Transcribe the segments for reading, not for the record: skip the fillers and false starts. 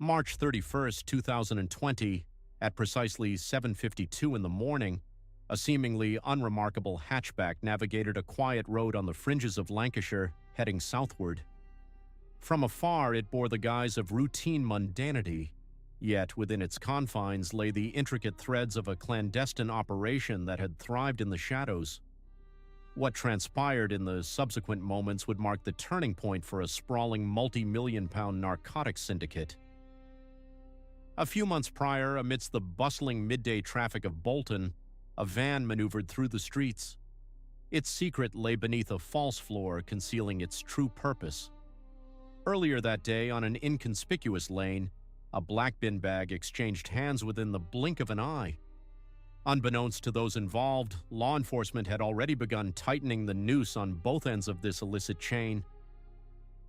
March 31st, 2020, at precisely 7:52 in the morning, a seemingly unremarkable hatchback navigated a quiet road on the fringes of Lancashire, heading southward. From afar, it bore the guise of routine mundanity, yet within its confines lay the intricate threads of a clandestine operation that had thrived in the shadows. What transpired in the subsequent moments would mark the turning point for a sprawling multi-million-pound narcotics syndicate. A few months prior, amidst the bustling midday traffic of Bolton, a van maneuvered through the streets. Its secret lay beneath a false floor concealing its true purpose. Earlier that day, on an inconspicuous lane, a black bin bag exchanged hands within the blink of an eye. Unbeknownst to those involved, law enforcement had already begun tightening the noose on both ends of this illicit chain.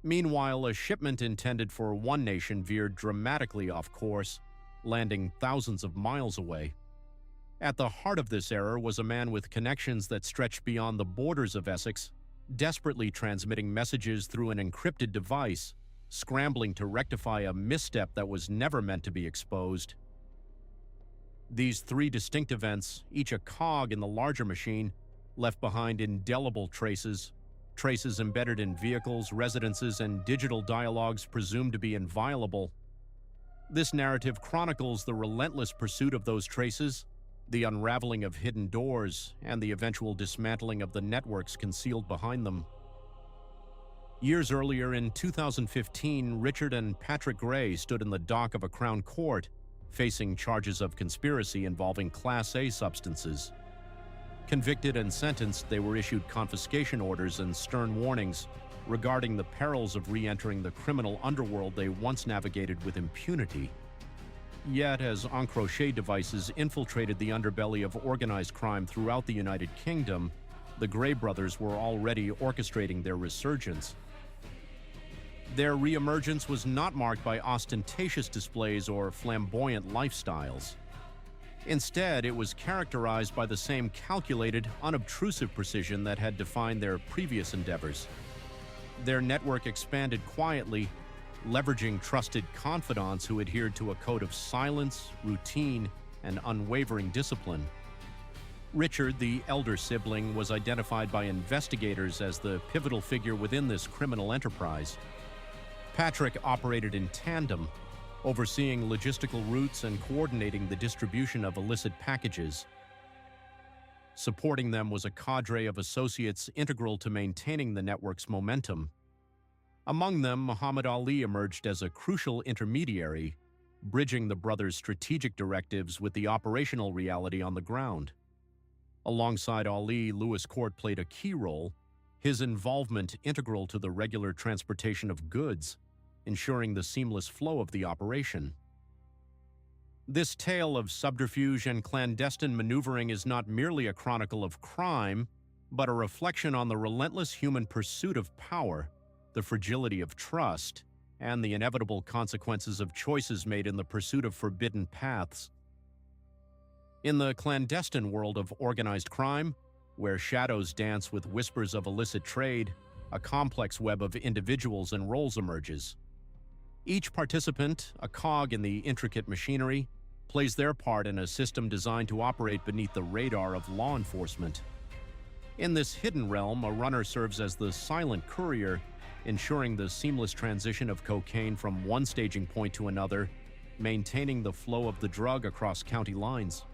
Meanwhile, a shipment intended for one nation veered dramatically off course, landing thousands of miles away. At the heart of this error was a man with connections that stretched beyond the borders of Essex, desperately transmitting messages through an encrypted device, scrambling to rectify a misstep that was never meant to be exposed. These three distinct events, each a cog in the larger machine, left behind indelible traces embedded in vehicles, residences, and digital dialogues presumed to be inviolable. This narrative chronicles the relentless pursuit of those traces, the unraveling of hidden doors, and the eventual dismantling of the networks concealed behind them. Years earlier, in 2015, Richard and Patrick Gray stood in the dock of a Crown Court, facing charges of conspiracy involving Class A substances. Convicted and sentenced, they were issued confiscation orders and stern warnings regarding the perils of re-entering the criminal underworld they once navigated with impunity. Yet, as encrochet devices infiltrated the underbelly of organized crime throughout the United Kingdom, the Gray brothers were already orchestrating their resurgence. Their reemergence was not marked by ostentatious displays or flamboyant lifestyles. Instead, it was characterized by the same calculated, unobtrusive precision that had defined their previous endeavors. Their network expanded quietly, leveraging trusted confidants who adhered to a code of silence, routine, and unwavering discipline. Richard, the elder sibling, was identified by investigators as the pivotal figure within this criminal enterprise. Patrick operated in tandem, overseeing logistical routes and coordinating the distribution of illicit packages. Supporting them was a cadre of associates integral to maintaining the network's momentum. Among them, Muhammad Ali emerged as a crucial intermediary, bridging the brothers' strategic directives with the operational reality on the ground. Alongside Ali, Lewis Court played a key role, his involvement integral to the regular transportation of goods, ensuring the seamless flow of the operation. This tale of subterfuge and clandestine maneuvering is not merely a chronicle of crime, but a reflection on the relentless human pursuit of power, the fragility of trust, and the inevitable consequences of choices made in the pursuit of forbidden paths. In the clandestine world of organized crime, where shadows dance with whispers of illicit trade, a complex web of individuals and roles emerges. Each participant, a cog in the intricate machinery, plays their part in a system designed to operate beneath the radar of law enforcement. In this hidden realm, a runner serves as the silent courier, ensuring the seamless transition of cocaine from one staging point to another, maintaining the flow of the drug across county lines.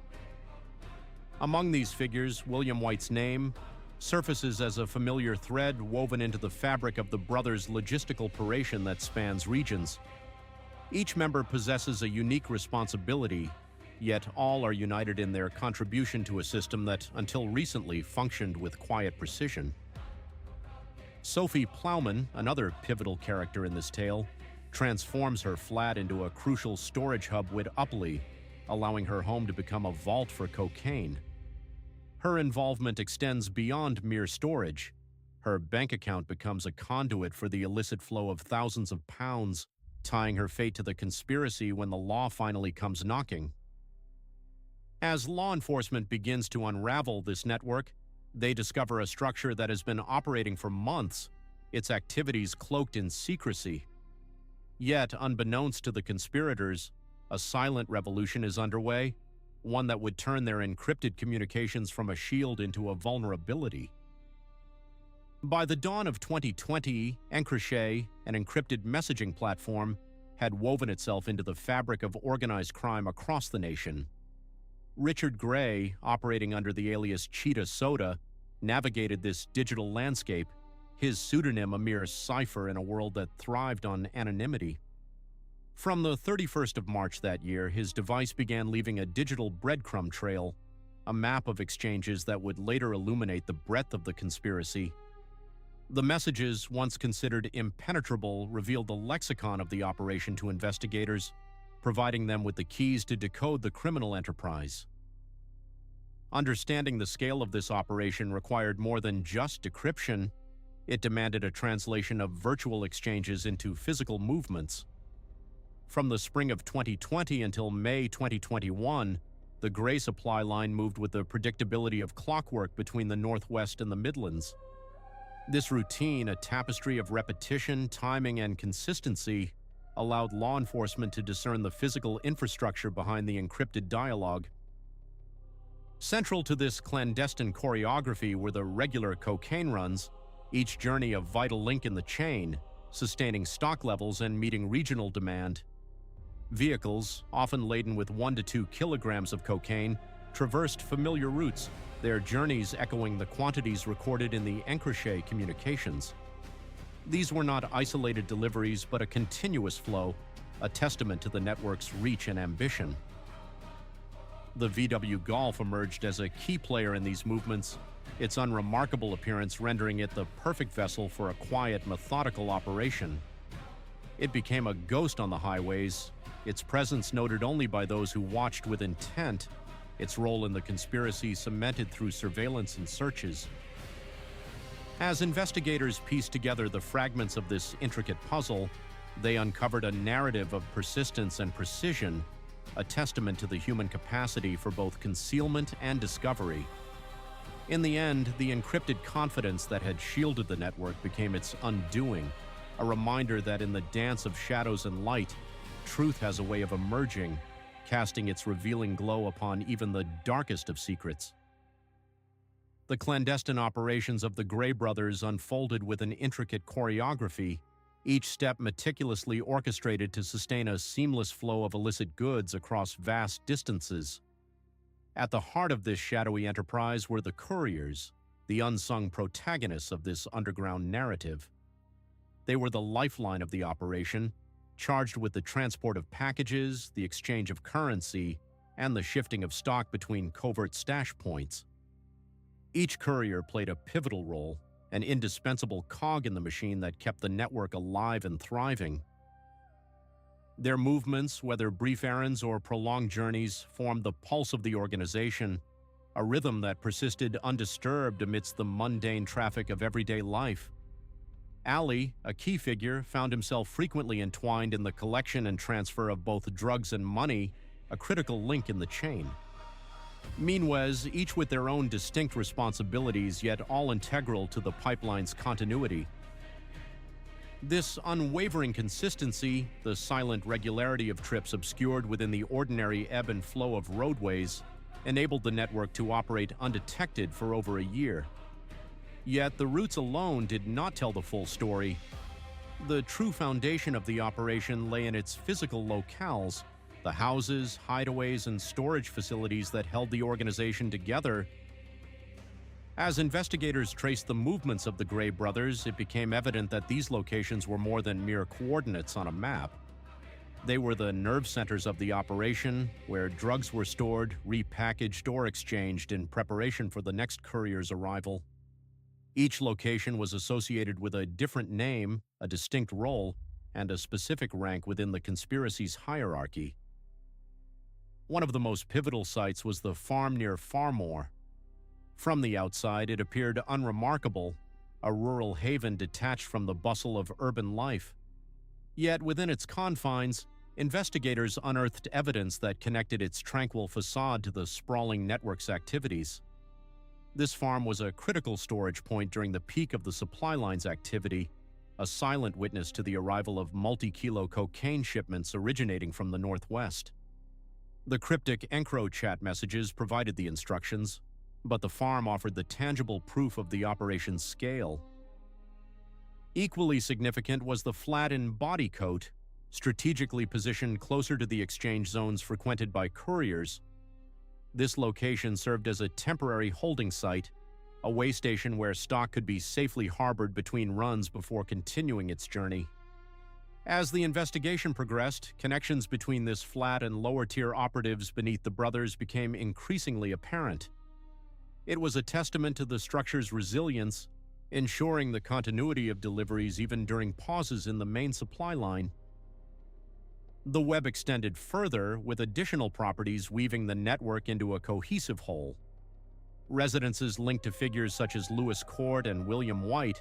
Among these figures, William White's name surfaces as a familiar thread woven into the fabric of the brothers' logistical operation that spans regions. Each member possesses a unique responsibility, yet all are united in their contribution to a system that, until recently, functioned with quiet precision. Sophie Plowman, another pivotal character in this tale, transforms her flat into a crucial storage hub with Upley, allowing her home to become a vault for cocaine. Her involvement extends beyond mere storage. Her bank account becomes a conduit for the illicit flow of thousands of pounds, tying her fate to the conspiracy when the law finally comes knocking. As law enforcement begins to unravel this network, they discover a structure that has been operating for months, its activities cloaked in secrecy. Yet, unbeknownst to the conspirators, a silent revolution is underway, one that would turn their encrypted communications from a shield into a vulnerability. By the dawn of 2020, Lancashire, an encrypted messaging platform, had woven itself into the fabric of organized crime across the nation. Richard Gray, operating under the alias Cheetah Soda, navigated this digital landscape, his pseudonym a mere cipher in a world that thrived on anonymity. From the 31st of March that year, his device began leaving a digital breadcrumb trail, a map of exchanges that would later illuminate the breadth of the conspiracy. The messages, once considered impenetrable, revealed the lexicon of the operation to investigators, providing them with the keys to decode the criminal enterprise. Understanding the scale of this operation required more than just decryption. It demanded a translation of virtual exchanges into physical movements. From the spring of 2020 until May 2021, the Gray supply line moved with the predictability of clockwork between the Northwest and the Midlands. This routine, a tapestry of repetition, timing, and consistency, allowed law enforcement to discern the physical infrastructure behind the encrypted dialogue. Central to this clandestine choreography were the regular cocaine runs, each journey a vital link in the chain, sustaining stock levels and meeting regional demand. Vehicles, often laden with 1 to 2 kilograms of cocaine, traversed familiar routes, their journeys echoing the quantities recorded in the Lancashire communications. These were not isolated deliveries, but a continuous flow, a testament to the network's reach and ambition. The VW Golf emerged as a key player in these movements, its unremarkable appearance rendering it the perfect vessel for a quiet, methodical operation. It became a ghost on the highways, its presence noted only by those who watched with intent, its role in the conspiracy cemented through surveillance and searches. As investigators pieced together the fragments of this intricate puzzle, they uncovered a narrative of persistence and precision, a testament to the human capacity for both concealment and discovery. In the end, the encrypted confidence that had shielded the network became its undoing, a reminder that in the dance of shadows and light, truth has a way of emerging, casting its revealing glow upon even the darkest of secrets. The clandestine operations of the Gray brothers unfolded with an intricate choreography, each step meticulously orchestrated to sustain a seamless flow of illicit goods across vast distances. At the heart of this shadowy enterprise were the couriers, the unsung protagonists of this underground narrative. They were the lifeline of the operation, charged with the transport of packages, the exchange of currency, and the shifting of stock between covert stash points. Each courier played a pivotal role, an indispensable cog in the machine that kept the network alive and thriving. Their movements, whether brief errands or prolonged journeys, formed the pulse of the organization, a rhythm that persisted undisturbed amidst the mundane traffic of everyday life. Ali, a key figure, found himself frequently entwined in the collection and transfer of both drugs and money, a critical link in the chain. Meanwhile, each with their own distinct responsibilities, yet all integral to the pipeline's continuity. This unwavering consistency, the silent regularity of trips obscured within the ordinary ebb and flow of roadways, enabled the network to operate undetected for over a year. Yet the routes alone did not tell the full story. The true foundation of the operation lay in its physical locales, the houses, hideaways, and storage facilities that held the organization together. As investigators traced the movements of the Gray brothers, it became evident that these locations were more than mere coordinates on a map. They were the nerve centers of the operation, where drugs were stored, repackaged, or exchanged in preparation for the next courier's arrival. Each location was associated with a different name, a distinct role, and a specific rank within the conspiracy's hierarchy. One of the most pivotal sites was the farm near Farmore. From the outside, it appeared unremarkable, a rural haven detached from the bustle of urban life. Yet within its confines, investigators unearthed evidence that connected its tranquil facade to the sprawling network's activities. This farm was a critical storage point during the peak of the supply line's activity, a silent witness to the arrival of multi-kilo cocaine shipments originating from the Northwest. The cryptic EncroChat messages provided the instructions, but the farm offered the tangible proof of the operation's scale. Equally significant was the flattened body coat, strategically positioned closer to the exchange zones frequented by couriers. This location served as a temporary holding site, a way station where stock could be safely harbored between runs before continuing its journey. As the investigation progressed, connections between this flat and lower-tier operatives beneath the brothers became increasingly apparent. It was a testament to the structure's resilience, ensuring the continuity of deliveries even during pauses in the main supply line. The web extended further, with additional properties weaving the network into a cohesive whole. Residences linked to figures such as Lewis Court and William White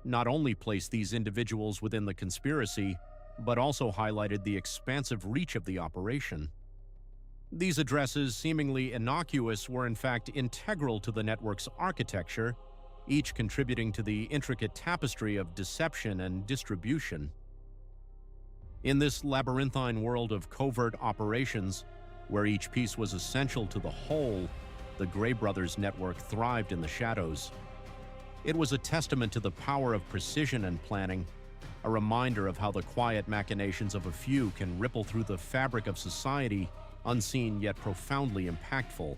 not only placed these individuals within the conspiracy, but also highlighted the expansive reach of the operation. These addresses, seemingly innocuous, were in fact integral to the network's architecture, each contributing to the intricate tapestry of deception and distribution. In this labyrinthine world of covert operations, where each piece was essential to the whole, the Gray Brothers network thrived in the shadows. It was a testament to the power of precision and planning, a reminder of how the quiet machinations of a few can ripple through the fabric of society, unseen yet profoundly impactful.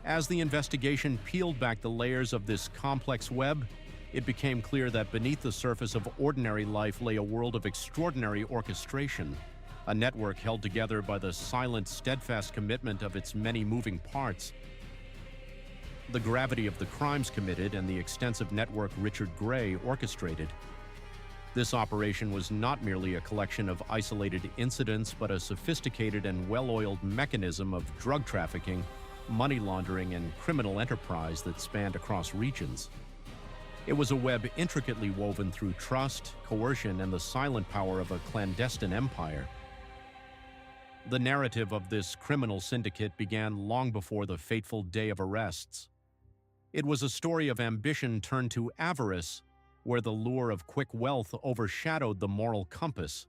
As the investigation peeled back the layers of this complex web, it became clear that beneath the surface of ordinary life lay a world of extraordinary orchestration, a network held together by the silent, steadfast commitment of its many moving parts. The gravity of the crimes committed and the extensive network Richard Gray orchestrated. This operation was not merely a collection of isolated incidents, but a sophisticated and well-oiled mechanism of drug trafficking, money laundering, and criminal enterprise that spanned across regions. It was a web intricately woven through trust, coercion, and the silent power of a clandestine empire. The narrative of this criminal syndicate began long before the fateful day of arrests. It was a story of ambition turned to avarice, where the lure of quick wealth overshadowed the moral compass.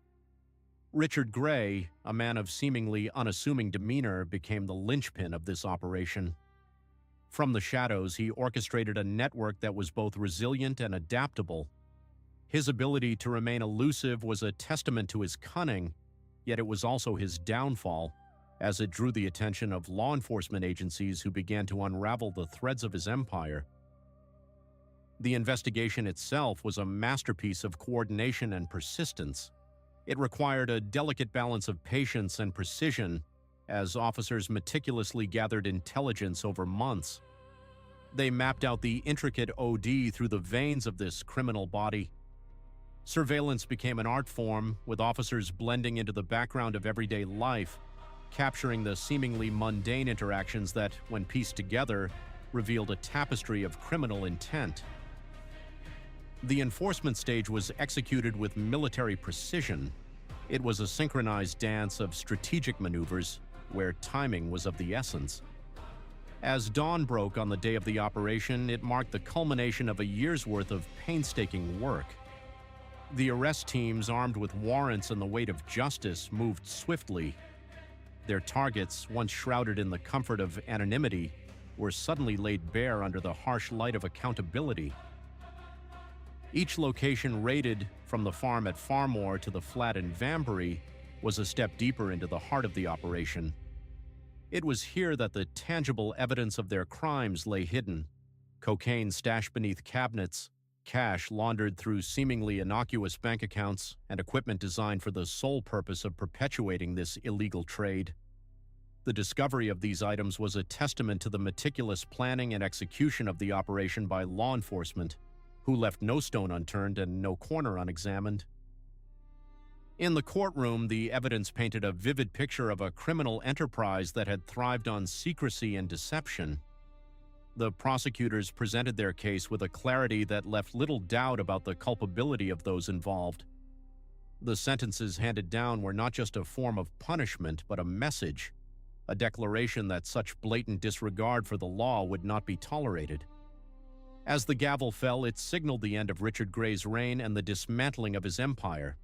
Richard Gray, a man of seemingly unassuming demeanor, became the linchpin of this operation. From the shadows, he orchestrated a network that was both resilient and adaptable. His ability to remain elusive was a testament to his cunning, yet it was also his downfall, as it drew the attention of law enforcement agencies who began to unravel the threads of his empire. The investigation itself was a masterpiece of coordination and persistence. It required a delicate balance of patience and precision as officers meticulously gathered intelligence over months. They mapped out the intricate OD through the veins of this criminal body. Surveillance became an art form, with officers blending into the background of everyday life, capturing the seemingly mundane interactions that, when pieced together, revealed a tapestry of criminal intent. The enforcement stage was executed with military precision. It was a synchronized dance of strategic maneuvers, where timing was of the essence. As dawn broke on the day of the operation, it marked the culmination of a year's worth of painstaking work. The arrest teams, armed with warrants and the weight of justice, moved swiftly. Their targets, once shrouded in the comfort of anonymity, were suddenly laid bare under the harsh light of accountability. Each location raided, from the farm at Farmore to the flat in Vanbury, was a step deeper into the heart of the operation. It was here that the tangible evidence of their crimes lay hidden: cocaine stashed beneath cabinets, cash laundered through seemingly innocuous bank accounts, and equipment designed for the sole purpose of perpetuating this illegal trade. The discovery of these items was a testament to the meticulous planning and execution of the operation by law enforcement, who left no stone unturned and no corner unexamined. In the courtroom, the evidence painted a vivid picture of a criminal enterprise that had thrived on secrecy and deception. The prosecutors presented their case with a clarity that left little doubt about the culpability of those involved. The sentences handed down were not just a form of punishment, but a message, a declaration that such blatant disregard for the law would not be tolerated. As the gavel fell, it signaled the end of Richard Grey's reign and the dismantling of his empire.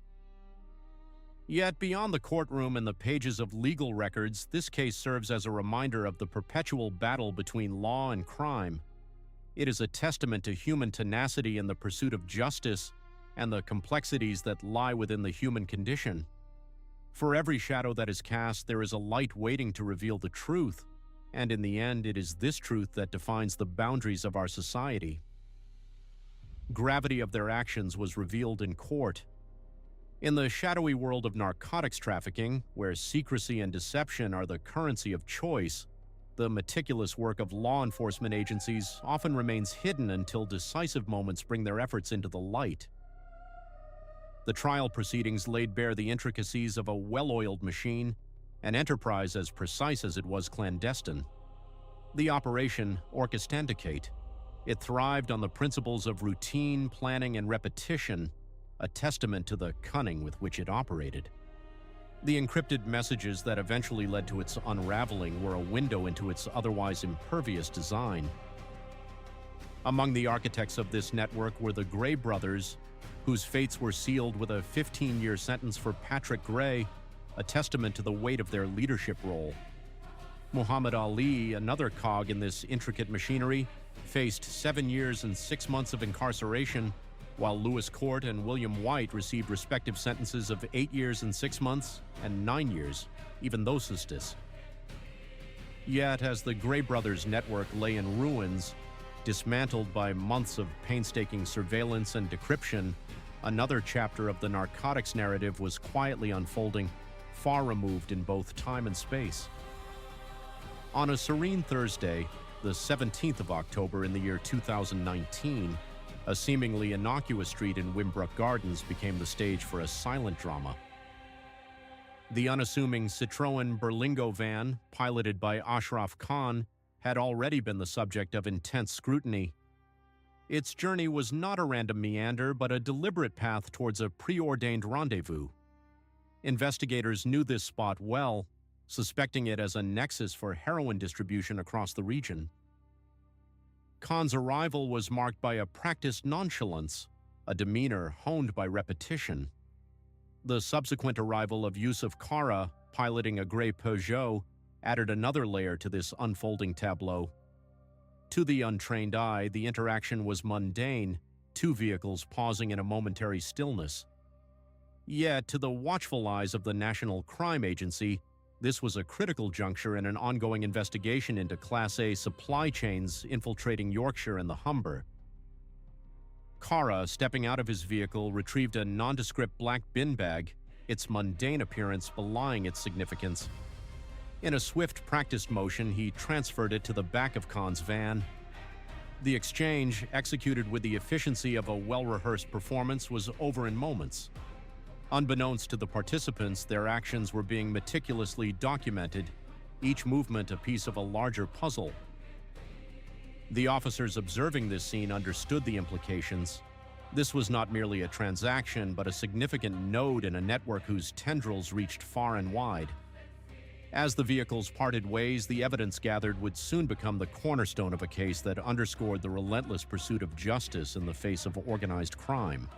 Yet, beyond the courtroom and the pages of legal records, this case serves as a reminder of the perpetual battle between law and crime. It is a testament to human tenacity in the pursuit of justice and the complexities that lie within the human condition. For every shadow that is cast, there is a light waiting to reveal the truth, and in the end, it is this truth that defines the boundaries of our society. Gravity of their actions was revealed in court. In the shadowy world of narcotics trafficking, where secrecy and deception are the currency of choice, the meticulous work of law enforcement agencies often remains hidden until decisive moments bring their efforts into the light. The trial proceedings laid bare the intricacies of a well-oiled machine, an enterprise as precise as it was clandestine. The operation, Syndicate, it thrived on the principles of routine, planning, and repetition, a testament to the cunning with which it operated. The encrypted messages that eventually led to its unraveling were a window into its otherwise impervious design. Among the architects of this network were the Grey brothers, whose fates were sealed with a 15-year sentence for Patrick Grey, a testament to the weight of their leadership role. Muhammad Ali, another cog in this intricate machinery, faced 7 years and 6 months of incarceration, while Lewis Court and William White received respective sentences of 8 years and 6 months and 9 years, even though justice. Yet, as the Grey brothers' network lay in ruins, dismantled by months of painstaking surveillance and decryption, another chapter of the narcotics narrative was quietly unfolding, far removed in both time and space. On a serene Thursday, the 17th of October in the year 2019, a seemingly innocuous street in Wimbrook Gardens became the stage for a silent drama. The unassuming Citroën Berlingo van, piloted by Ashraf Khan, had already been the subject of intense scrutiny. Its journey was not a random meander, but a deliberate path towards a preordained rendezvous. Investigators knew this spot well, suspecting it as a nexus for heroin distribution across the region. Khan's arrival was marked by a practiced nonchalance, a demeanor honed by repetition. The subsequent arrival of Yusuf Kara, piloting a gray Peugeot, added another layer to this unfolding tableau. To the untrained eye, the interaction was mundane, two vehicles pausing in a momentary stillness. Yet, to the watchful eyes of the National Crime Agency, this was a critical juncture in an ongoing investigation into Class A supply chains infiltrating Yorkshire and the Humber. Kara, stepping out of his vehicle, retrieved a nondescript black bin bag, its mundane appearance belying its significance. In a swift, practiced motion, he transferred it to the back of Khan's van. The exchange, executed with the efficiency of a well-rehearsed performance, was over in moments. Unbeknownst to the participants, their actions were being meticulously documented, each movement a piece of a larger puzzle. The officers observing this scene understood the implications. This was not merely a transaction, but a significant node in a network whose tendrils reached far and wide. As the vehicles parted ways, the evidence gathered would soon become the cornerstone of a case that underscored the relentless pursuit of justice in the face of organized crime.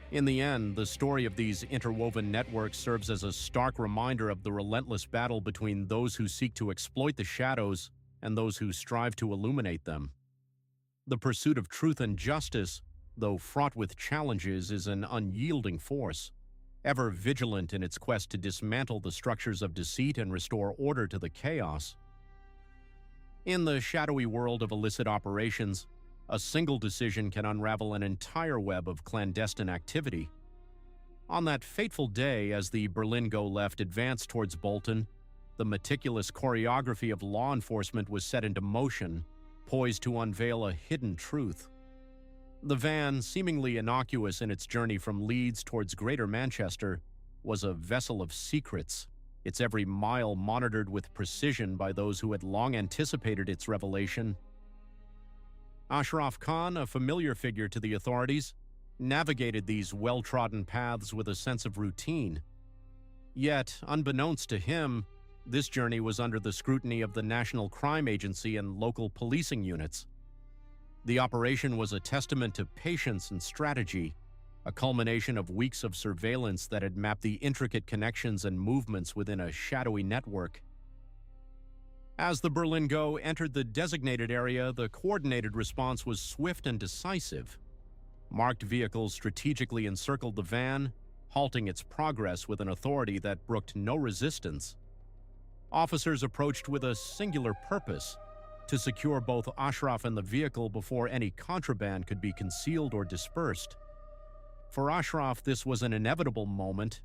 In the end, the story of these interwoven networks serves as a stark reminder of the relentless battle between those who seek to exploit the shadows and those who strive to illuminate them. The pursuit of truth and justice, though fraught with challenges, is an unyielding force, ever vigilant in its quest to dismantle the structures of deceit and restore order to the chaos. In the shadowy world of illicit operations, a single decision can unravel an entire web of clandestine activity. On that fateful day, as the Berlingo left advanced towards Bolton, the meticulous choreography of law enforcement was set into motion, poised to unveil a hidden truth. The van, seemingly innocuous in its journey from Leeds towards Greater Manchester, was a vessel of secrets, its every mile monitored with precision by those who had long anticipated its revelation. Ashraf Khan, a familiar figure to the authorities, navigated these well-trodden paths with a sense of routine. Yet, unbeknownst to him, this journey was under the scrutiny of the National Crime Agency and local policing units. The operation was a testament to patience and strategy, a culmination of weeks of surveillance that had mapped the intricate connections and movements within a shadowy network. As the Berlingo entered the designated area, the coordinated response was swift and decisive. Marked vehicles strategically encircled the van, halting its progress with an authority that brooked no resistance. Officers approached with a singular purpose: to secure both Ashraf and the vehicle before any contraband could be concealed or dispersed. For Ashraf, this was an inevitable moment,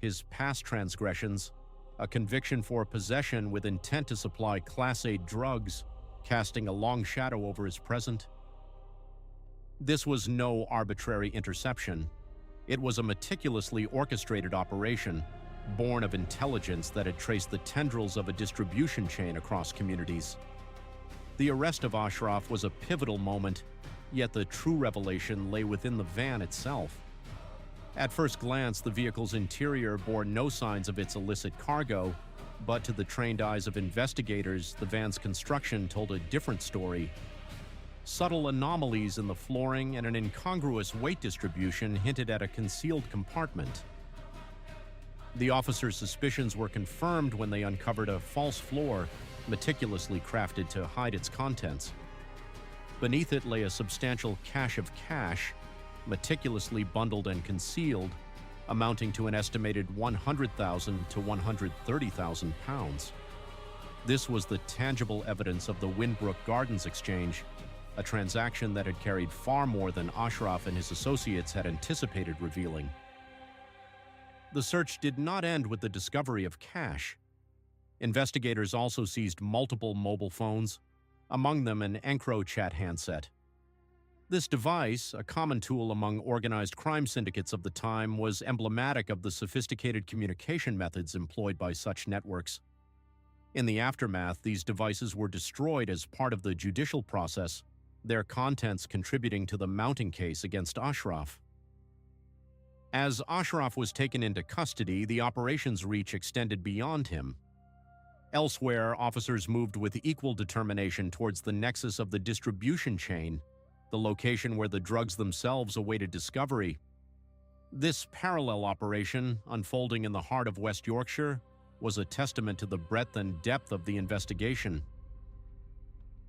his past transgressions, a conviction for possession with intent to supply Class A drugs, casting a long shadow over his present. This was no arbitrary interception. It was a meticulously orchestrated operation, born of intelligence that had traced the tendrils of a distribution chain across communities. The arrest of Ashraf was a pivotal moment, yet the true revelation lay within the van itself. At first glance, the vehicle's interior bore no signs of its illicit cargo, but to the trained eyes of investigators, the van's construction told a different story. Subtle anomalies in the flooring and an incongruous weight distribution hinted at a concealed compartment. The officers' suspicions were confirmed when they uncovered a false floor, meticulously crafted to hide its contents. Beneath it lay a substantial cache of cash, meticulously bundled and concealed, amounting to an estimated 100,000 to 130,000 pounds. This was the tangible evidence of the Winbrook Gardens exchange, a transaction that had carried far more than Ashraf and his associates had anticipated revealing. The search did not end with the discovery of cash. Investigators also seized multiple mobile phones, among them an EncroChat handset. This device, a common tool among organized crime syndicates of the time, was emblematic of the sophisticated communication methods employed by such networks. In the aftermath, these devices were destroyed as part of the judicial process, their contents contributing to the mounting case against Ashraf. As Ashraf was taken into custody, the operation's reach extended beyond him. Elsewhere, officers moved with equal determination towards the nexus of the distribution chain, the location where the drugs themselves awaited discovery. This parallel operation, unfolding in the heart of West Yorkshire, was a testament to the breadth and depth of the investigation.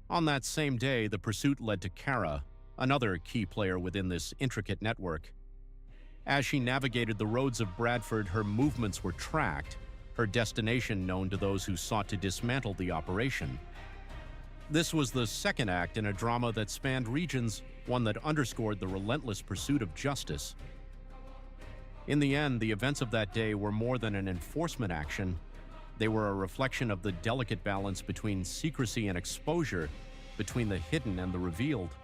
On that same day, the pursuit led to Cara, another key player within this intricate network. As she navigated the roads of Bradford, her movements were tracked, her destination known to those who sought to dismantle the operation. This was the second act in a drama that spanned regions, one that underscored the relentless pursuit of justice. In the end, the events of that day were more than an enforcement action. They were a reflection of the delicate balance between secrecy and exposure, between the hidden and the revealed.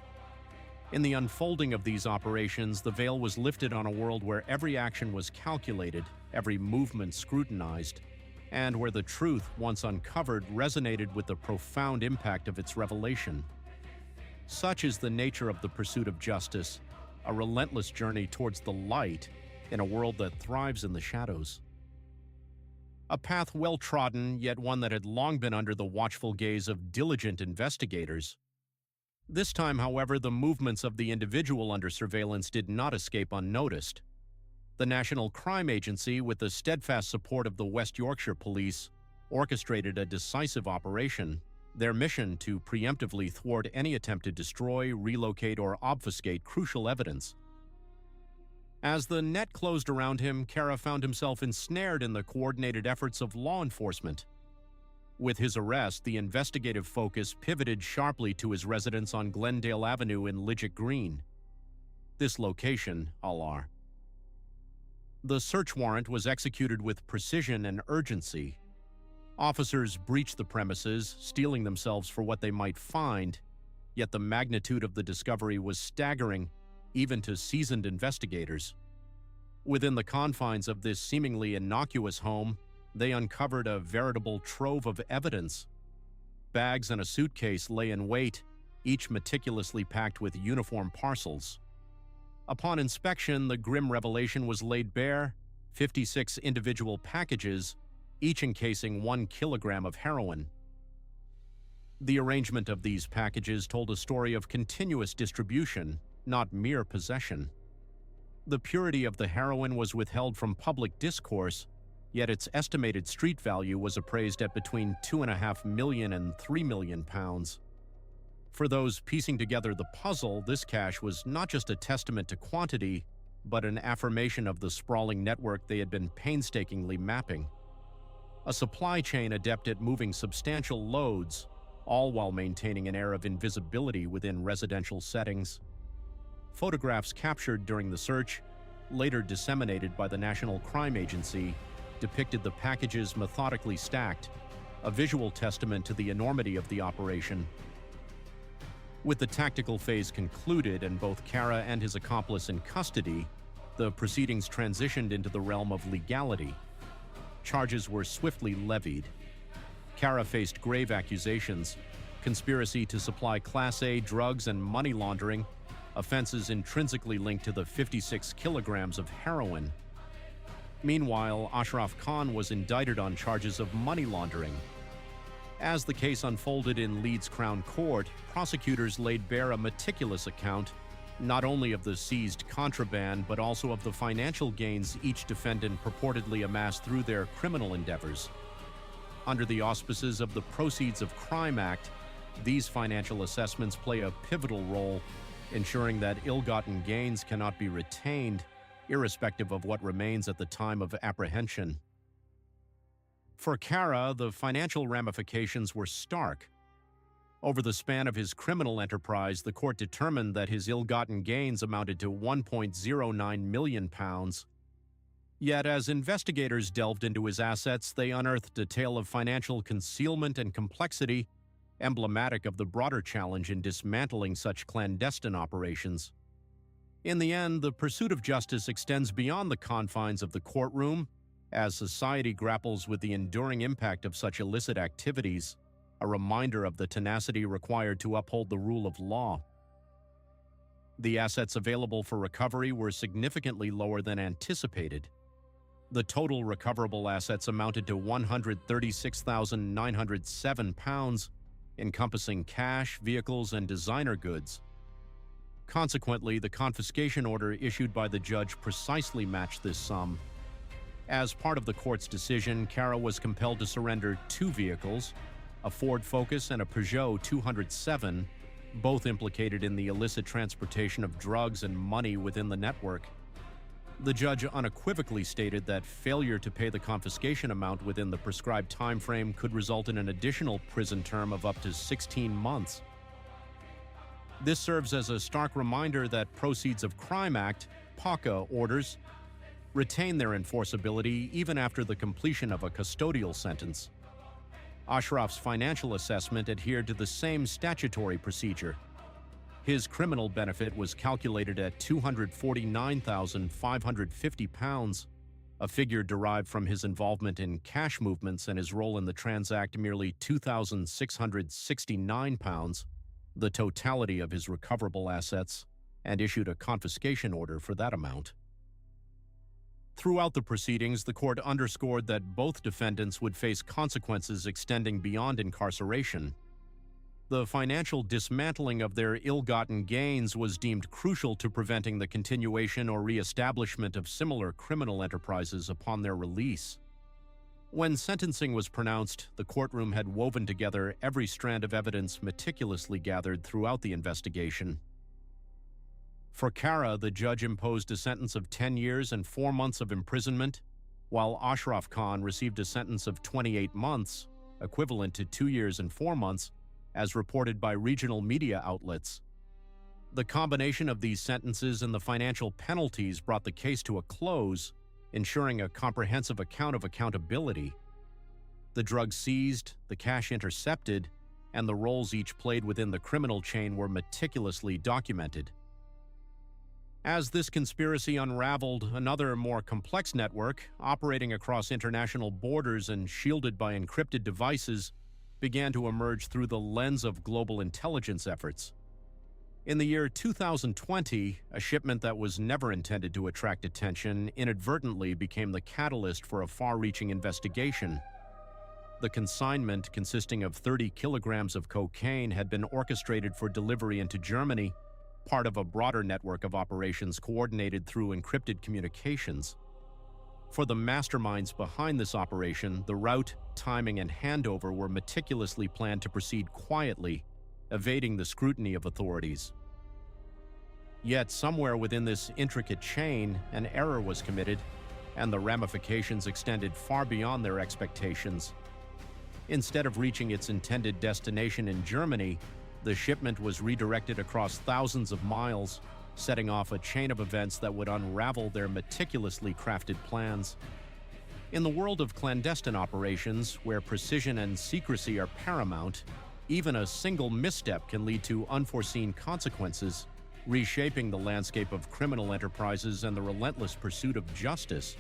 In the unfolding of these operations, the veil was lifted on a world where every action was calculated, every movement scrutinized, and where the truth, once uncovered, resonated with the profound impact of its revelation. Such is the nature of the pursuit of justice, a relentless journey towards the light in a world that thrives in the shadows. A path well-trodden, yet one that had long been under the watchful gaze of diligent investigators. This time, however, the movements of the individual under surveillance did not escape unnoticed. The National Crime Agency, with the steadfast support of the West Yorkshire Police, orchestrated a decisive operation, their mission to preemptively thwart any attempt to destroy, relocate, or obfuscate crucial evidence. As the net closed around him, Cara found himself ensnared in the coordinated efforts of law enforcement. With his arrest, the investigative focus pivoted sharply to his residence on Glendale Avenue in Lidget Green. This location, Alar. The search warrant was executed with precision and urgency. Officers breached the premises, steeling themselves for what they might find, yet the magnitude of the discovery was staggering, even to seasoned investigators. Within the confines of this seemingly innocuous home, they uncovered a veritable trove of evidence. Bags and a suitcase lay in wait, each meticulously packed with uniform parcels. Upon inspection, the grim revelation was laid bare: 56 individual packages, each encasing 1 kilogram of heroin. The arrangement of these packages told a story of continuous distribution, not mere possession. The purity of the heroin was withheld from public discourse, yet its estimated street value was appraised at between £2.5 million and £3 million. For those piecing together the puzzle, this cash was not just a testament to quantity, but an affirmation of the sprawling network they had been painstakingly mapping. A supply chain adept at moving substantial loads, all while maintaining an air of invisibility within residential settings. Photographs captured during the search, later disseminated by the National Crime Agency, depicted the packages methodically stacked, a visual testament to the enormity of the operation. With the tactical phase concluded and both Kara and his accomplice in custody, the proceedings transitioned into the realm of legality. Charges were swiftly levied. Kara faced grave accusations: conspiracy to supply Class A drugs and money laundering, offenses intrinsically linked to the 56 kilograms of heroin. Meanwhile, Ashraf Khan was indicted on charges of money laundering. As the case unfolded in Leeds Crown Court, prosecutors laid bare a meticulous account not only of the seized contraband but also of the financial gains each defendant purportedly amassed through their criminal endeavors. Under the auspices of the Proceeds of Crime Act, these financial assessments play a pivotal role, ensuring that ill-gotten gains cannot be retained, irrespective of what remains at the time of apprehension. For Kara, the financial ramifications were stark. Over the span of his criminal enterprise, the court determined that his ill-gotten gains amounted to £1.09 million. Yet, as investigators delved into his assets, they unearthed a tale of financial concealment and complexity, emblematic of the broader challenge in dismantling such clandestine operations. In the end, the pursuit of justice extends beyond the confines of the courtroom, as society grapples with the enduring impact of such illicit activities, a reminder of the tenacity required to uphold the rule of law. The assets available for recovery were significantly lower than anticipated. The total recoverable assets amounted to £136,907, encompassing cash, vehicles, and designer goods. Consequently, the confiscation order issued by the judge precisely matched this sum. As part of the court's decision, Kara was compelled to surrender 2 vehicles, a Ford Focus and a Peugeot 207, both implicated in the illicit transportation of drugs and money within the network. The judge unequivocally stated that failure to pay the confiscation amount within the prescribed time frame could result in an additional prison term of up to 16 months. This serves as a stark reminder that Proceeds of Crime Act (PACA) orders retain their enforceability even after the completion of a custodial sentence. Ashraf's financial assessment adhered to the same statutory procedure. His criminal benefit was calculated at £249,550, a figure derived from his involvement in cash movements and his role in the transact merely £2,669, the totality of his recoverable assets, and issued a confiscation order for that amount. Throughout the proceedings, the court underscored that both defendants would face consequences extending beyond incarceration. The financial dismantling of their ill-gotten gains was deemed crucial to preventing the continuation or re-establishment of similar criminal enterprises upon their release. When sentencing was pronounced, the courtroom had woven together every strand of evidence meticulously gathered throughout the investigation. For Kara, the judge imposed a sentence of 10 years and 4 months of imprisonment, while Ashraf Khan received a sentence of 28 months, equivalent to 2 years and 4 months, as reported by regional media outlets. The combination of these sentences and the financial penalties brought the case to a close, ensuring a comprehensive account of accountability. The drugs seized, the cash intercepted, and the roles each played within the criminal chain were meticulously documented. As this conspiracy unraveled, another more complex network, operating across international borders and shielded by encrypted devices, began to emerge through the lens of global intelligence efforts. In the year 2020, a shipment that was never intended to attract attention inadvertently became the catalyst for a far-reaching investigation. The consignment, consisting of 30 kilograms of cocaine, had been orchestrated for delivery into Germany, part of a broader network of operations coordinated through encrypted communications. For the masterminds behind this operation, the route, timing, and handover were meticulously planned to proceed quietly, evading the scrutiny of authorities. Yet somewhere within this intricate chain, an error was committed, and the ramifications extended far beyond their expectations. Instead of reaching its intended destination in Germany, the shipment was redirected across thousands of miles, setting off a chain of events that would unravel their meticulously crafted plans. In the world of clandestine operations, where precision and secrecy are paramount, even a single misstep can lead to unforeseen consequences, reshaping the landscape of criminal enterprises and the relentless pursuit of justice.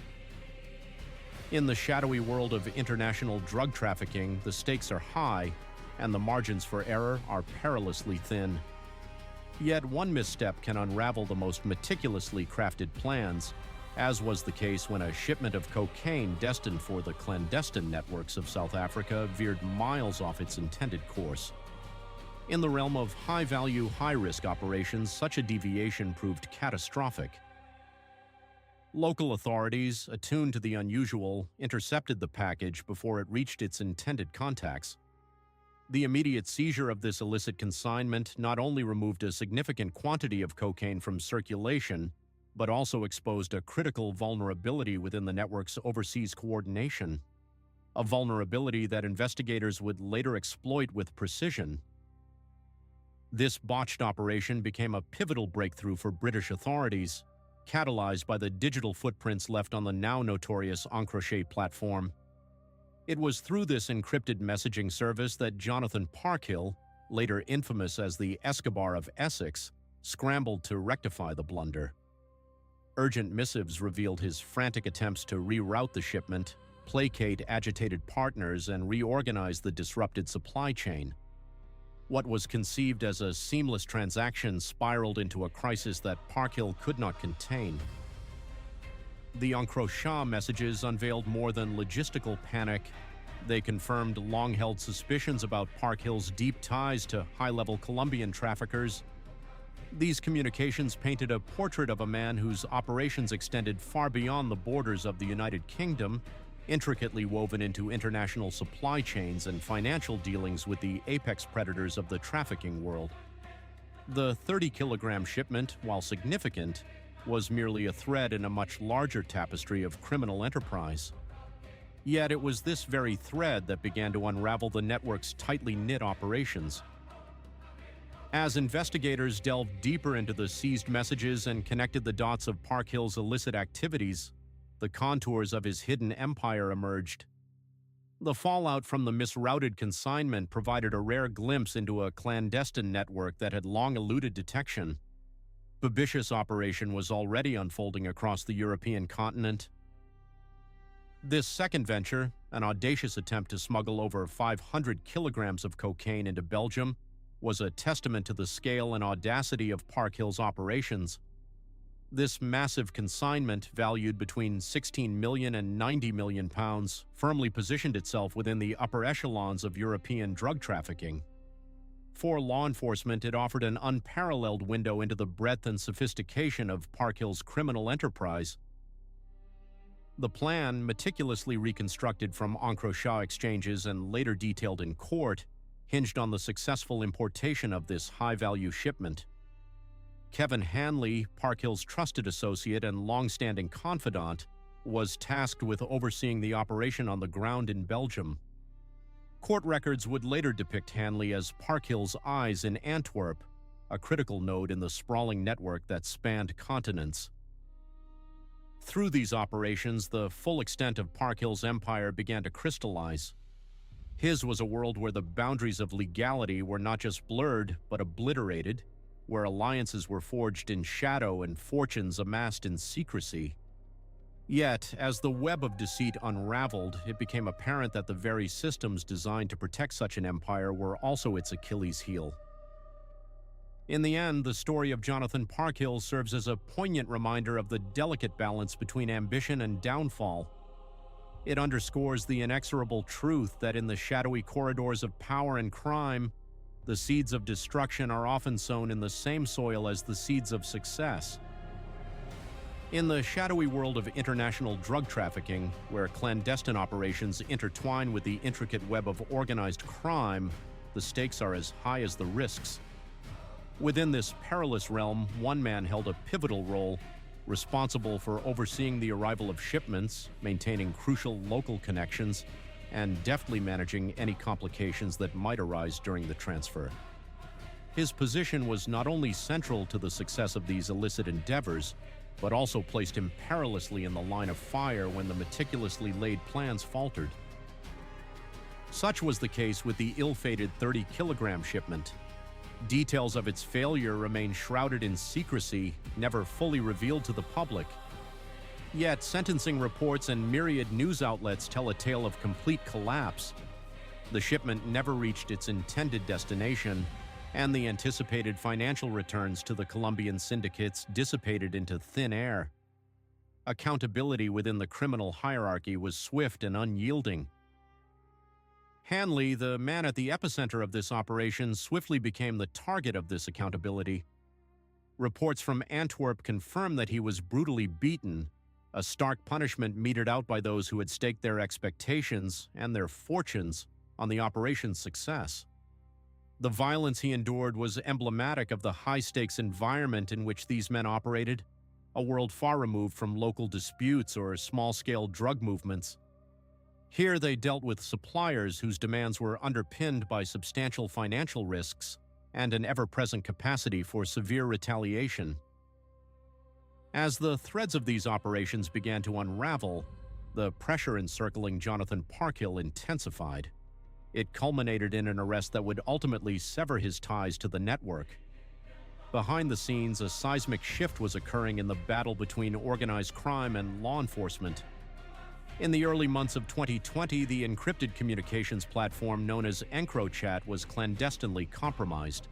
In the shadowy world of international drug trafficking, the stakes are high, and the margins for error are perilously thin. Yet one misstep can unravel the most meticulously crafted plans, as was the case when a shipment of cocaine destined for the clandestine networks of South Africa veered miles off its intended course. In the realm of high-value, high-risk operations, such a deviation proved catastrophic. Local authorities, attuned to the unusual, intercepted the package before it reached its intended contacts. The immediate seizure of this illicit consignment not only removed a significant quantity of cocaine from circulation, but also exposed a critical vulnerability within the network's overseas coordination, a vulnerability that investigators would later exploit with precision. This botched operation became a pivotal breakthrough for British authorities, catalyzed by the digital footprints left on the now notorious Lancashire platform. It was through this encrypted messaging service that Jonathan Parkhill, later infamous as the Escobar of Essex, scrambled to rectify the blunder. Urgent missives revealed his frantic attempts to reroute the shipment, placate agitated partners, and reorganize the disrupted supply chain. What was conceived as a seamless transaction spiraled into a crisis that Parkhill could not contain. The Lancashire messages unveiled more than logistical panic. They confirmed long-held suspicions about Parkhill's deep ties to high-level Colombian traffickers. These communications painted a portrait of a man whose operations extended far beyond the borders of the United Kingdom, intricately woven into international supply chains and financial dealings with the apex predators of the trafficking world. The 30-kilogram shipment, while significant, was merely a thread in a much larger tapestry of criminal enterprise. Yet it was this very thread that began to unravel the network's tightly knit operations. As investigators delved deeper into the seized messages and connected the dots of Parkhill's illicit activities, the contours of his hidden empire emerged. The fallout from the misrouted consignment provided a rare glimpse into a clandestine network that had long eluded detection. The vicious operation was already unfolding across the European continent. This second venture, an audacious attempt to smuggle over 500 kilograms of cocaine into Belgium, was a testament to the scale and audacity of Parkhill's operations. This massive consignment, valued between 16 million and 90 million pounds, firmly positioned itself within the upper echelons of European drug trafficking. For law enforcement, it offered an unparalleled window into the breadth and sophistication of Parkhill's criminal enterprise. The plan, meticulously reconstructed from Lancashire exchanges and later detailed in court, hinged on the successful importation of this high-value shipment. Kevin Hanley, Parkhill's trusted associate and long-standing confidant, was tasked with overseeing the operation on the ground in Belgium. Court records would later depict Hanley as Parkhill's eyes in Antwerp, a critical node in the sprawling network that spanned continents. Through these operations, the full extent of Parkhill's empire began to crystallize. His was a world where the boundaries of legality were not just blurred, but obliterated, where alliances were forged in shadow and fortunes amassed in secrecy. Yet, as the web of deceit unraveled, it became apparent that the very systems designed to protect such an empire were also its Achilles heel. In the end, the story of Jonathan Parkhill serves as a poignant reminder of the delicate balance between ambition and downfall. It underscores the inexorable truth that in the shadowy corridors of power and crime, the seeds of destruction are often sown in the same soil as the seeds of success. In the shadowy world of international drug trafficking, where clandestine operations intertwine with the intricate web of organized crime, the stakes are as high as the risks. Within this perilous realm, one man held a pivotal role, responsible for overseeing the arrival of shipments, maintaining crucial local connections, and deftly managing any complications that might arise during the transfer. His position was not only central to the success of these illicit endeavors, but also placed him perilously in the line of fire when the meticulously laid plans faltered. Such was the case with the ill-fated 30-kilogram shipment. Details of its failure remain shrouded in secrecy, never fully revealed to the public. Yet, sentencing reports and myriad news outlets tell a tale of complete collapse. The shipment never reached its intended destination, and the anticipated financial returns to the Colombian syndicates dissipated into thin air. Accountability within the criminal hierarchy was swift and unyielding. Hanley, the man at the epicenter of this operation, swiftly became the target of this accountability. Reports from Antwerp confirm that he was brutally beaten, a stark punishment meted out by those who had staked their expectations and their fortunes on the operation's success. The violence he endured was emblematic of the high-stakes environment in which these men operated, a world far removed from local disputes or small-scale drug movements. Here they dealt with suppliers whose demands were underpinned by substantial financial risks and an ever-present capacity for severe retaliation. As the threads of these operations began to unravel, the pressure encircling Jonathan Parkhill intensified. It culminated in an arrest that would ultimately sever his ties to the network. Behind the scenes, a seismic shift was occurring in the battle between organized crime and law enforcement. In the early months of 2020, the encrypted communications platform known as EncroChat was clandestinely compromised.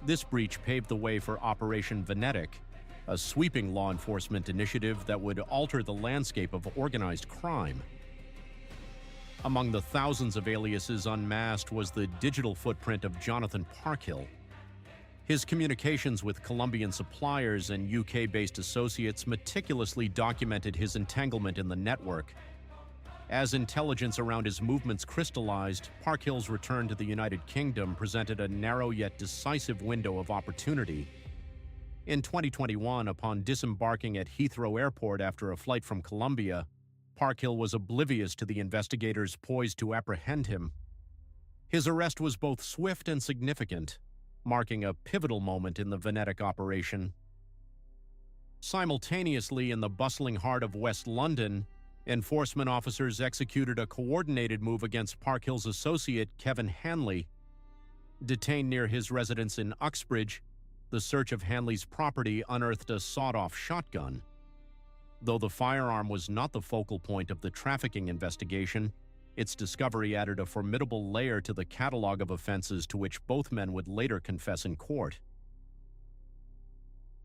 This breach paved the way for Operation Venetic, a sweeping law enforcement initiative that would alter the landscape of organized crime. Among the thousands of aliases unmasked was the digital footprint of Jonathan Parkhill. His communications with Colombian suppliers and UK-based associates meticulously documented his entanglement in the network. As intelligence around his movements crystallized, Parkhill's return to the United Kingdom presented a narrow yet decisive window of opportunity. In 2021, upon disembarking at Heathrow Airport after a flight from Colombia, Parkhill was oblivious to the investigators poised to apprehend him. His arrest was both swift and significant, marking a pivotal moment in the Venetic operation. Simultaneously, in the bustling heart of West London, enforcement officers executed a coordinated move against Parkhill's associate, Kevin Hanley. Detained near his residence in Uxbridge, the search of Hanley's property unearthed a sawed-off shotgun. Though the firearm was not the focal point of the trafficking investigation, its discovery added a formidable layer to the catalog of offenses to which both men would later confess in court.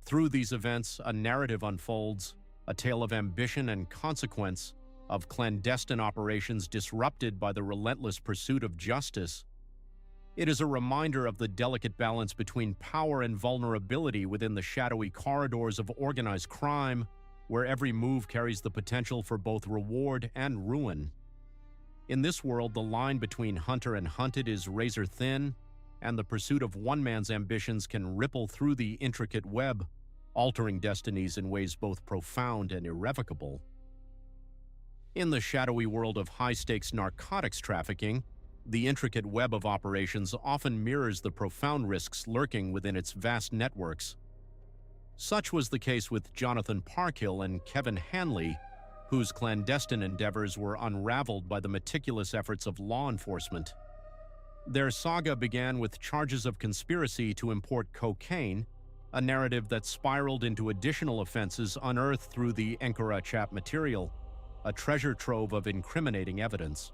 Through these events, a narrative unfolds, a tale of ambition and consequence, of clandestine operations disrupted by the relentless pursuit of justice. It is a reminder of the delicate balance between power and vulnerability within the shadowy corridors of organized crime, where every move carries the potential for both reward and ruin. In this world, the line between hunter and hunted is razor thin, and the pursuit of one man's ambitions can ripple through the intricate web, altering destinies in ways both profound and irrevocable. In the shadowy world of high-stakes narcotics trafficking, the intricate web of operations often mirrors the profound risks lurking within its vast networks. Such was the case with Jonathan Parkhill and Kevin Hanley, whose clandestine endeavors were unraveled by the meticulous efforts of law enforcement. Their saga began with charges of conspiracy to import cocaine, a narrative that spiraled into additional offenses unearthed through the EncroChat material, a treasure trove of incriminating evidence.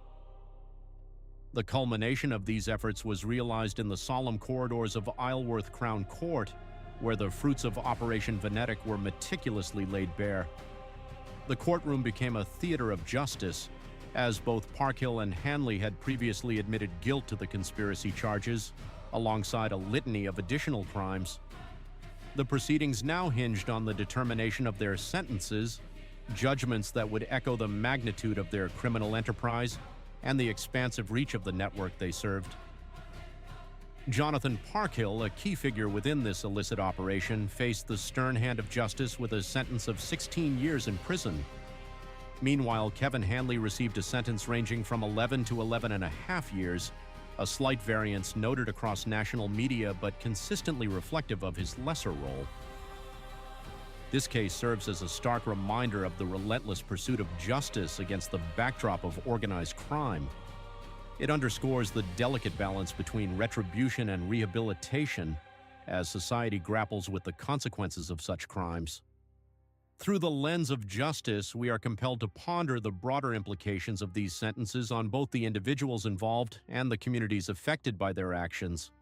The culmination of these efforts was realized in the solemn corridors of Isleworth Crown Court, where the fruits of Operation Venetic were meticulously laid bare. The courtroom became a theater of justice, as both Parkhill and Hanley had previously admitted guilt to the conspiracy charges, alongside a litany of additional crimes. The proceedings now hinged on the determination of their sentences, judgments that would echo the magnitude of their criminal enterprise and the expansive reach of the network they served. Jonathan Parkhill, a key figure within this illicit operation, faced the stern hand of justice with a sentence of 16 years in prison. Meanwhile, Kevin Hanley received a sentence ranging from 11 to 11 and a half years, a slight variance noted across national media but consistently reflective of his lesser role. This case serves as a stark reminder of the relentless pursuit of justice against the backdrop of organized crime. It underscores the delicate balance between retribution and rehabilitation as society grapples with the consequences of such crimes. Through the lens of justice, we are compelled to ponder the broader implications of these sentences on both the individuals involved and the communities affected by their actions.